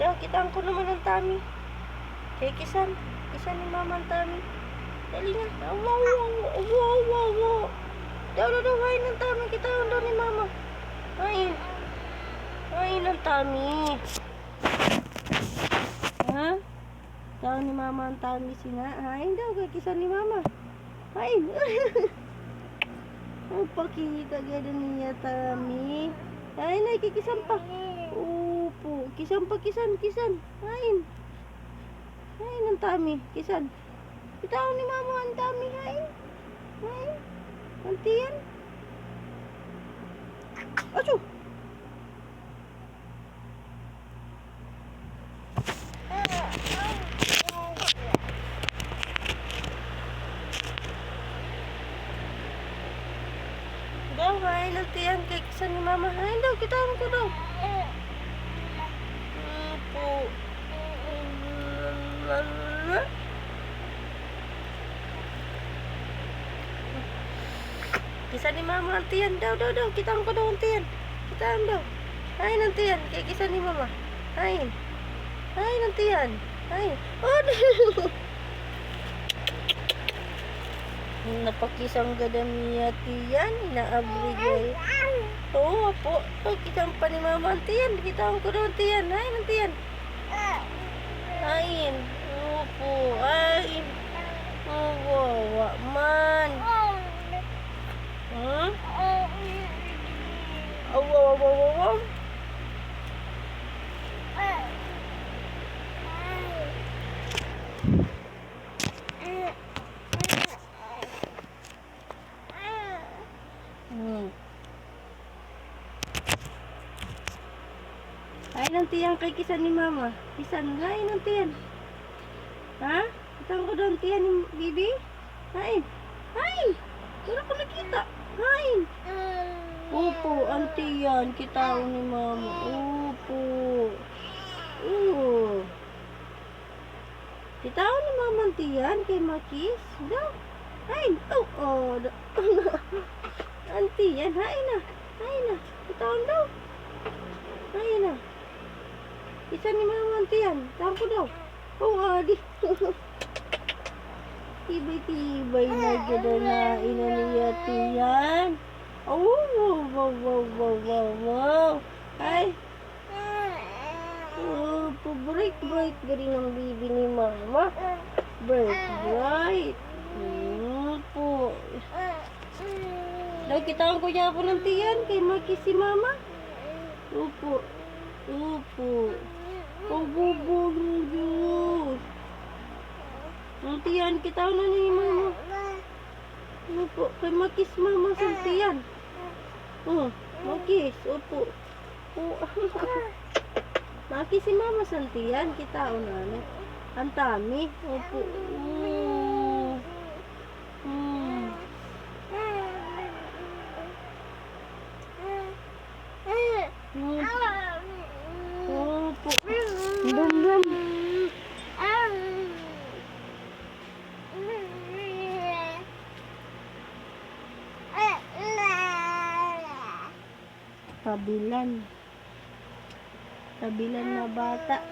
Daw, kitaan ko naman ang tummy. Kay kisan. Kisan ni mama ang tummy. Dali nga. Wow. Daw, hain ang tummy. Kitaan daw ni mama. Hain ang tummy. Ha? Daw ni mama ang tummy sina. Hain daw, kay kisan ni mama. Hain. Pakita ganda niya tummy. Hain ay, kikisan pa. Opo. Kisan pa, kisan. Hain ang tummy. Kisan. Kitaan ni mama ang tummy. Hain. Antiyan. Aso. Daw, hain antiyan. Kay kisan ni mama. Hain daw, kitaan ko daw. Opo. Kisan ni mama ang tiyan. Daw. Kitaan ko daw ang tiyan. Kitaan daw. Hain ang tiyan. Kay kisan ni mama. Hain ang tiyan. Hain. Oh, napakisang gada niya tiyan. Inaabligay. Oo po. Kitaan pa ni mama ang tiyan. Kitaan ko daw ang tiyan. Hain ang tiyan. Hain. Opo. Hain. Wawa man. Huh? Wow. Hain ang tiyan kay kisan ni mama. Kisan, hain ang tiyan. Ha? Kisan ko doon tiyan ni bibi. Hain. Wala ko nakita. Hain. Opo, ang tiyan. Kitaan ni mama. Opo. Kitaan ni mama ang tiyan kay makis. Daw. Hain. Ang tiyan. Hain na. Kitaan daw. Hain na. Kisan ni mama ang tiyan. Kitaan ko daw. Adi. Tibay na ganda na inaniya tiyan. Wow. Ay. Bright gari ng bibi ni mama. Bright. Po. Daw, kitaan ko niya po ng tiyan kay makis si mama. Opo. Bubo ng Diyos. Ang tiyan, kitaan na ni mama. Opo, kay makis mama sa tiyan. Makis, opo. Makis si mama sa tiyan, kitaan na. Ang tummy, opo. Opo. Dum. Kabilan na bata.